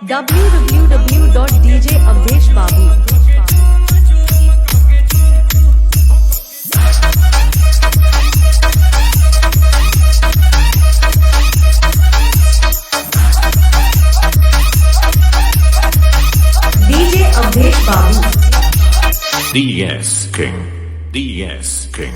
www.djavdeshbabu DJ Avdesh Babu DS King, DS King.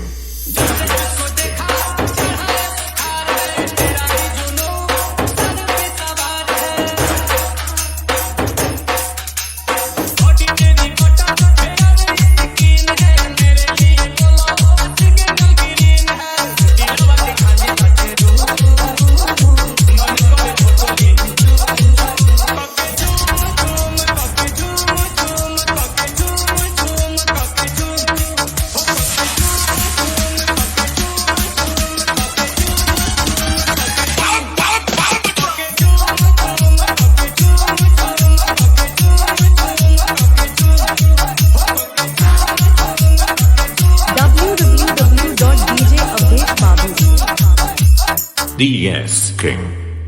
DS King,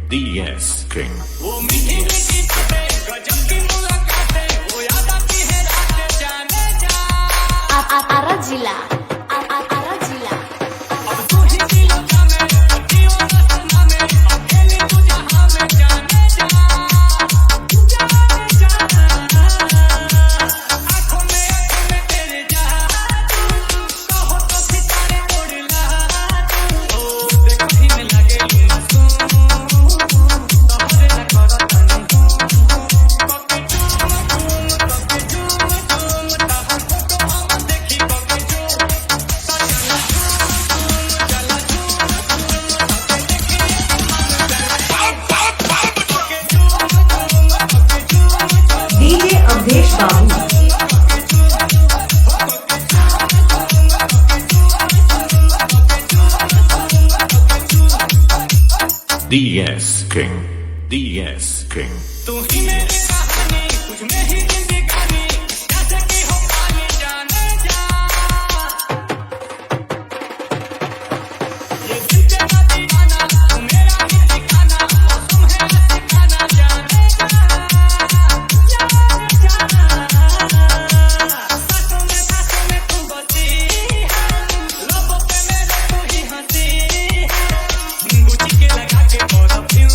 DS King. Ara जिला Avdesh Babu DS King, DS King. तू ही मेरी कहानी तुझ में ही जिंदगानी जैसे कि हो पानी जाने जा ये दिल तेरा दीवाना तू मेरा ही ठिकाना मौसम है ठिकाना जाने जा सांसों में तू बसी है लबों पे मेरे तू ही हंसी है गुची के लगा के perfume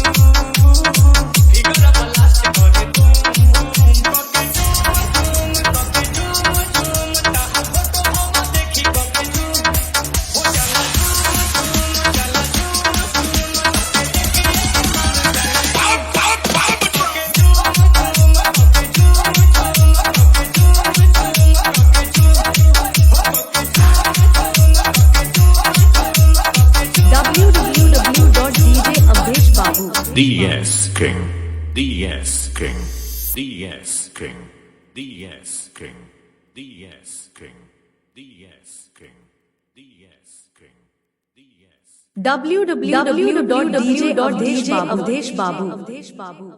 DS King, DS King, DS King, DS King, DS King, DS King, DS King, DS. www.djavdeshbabu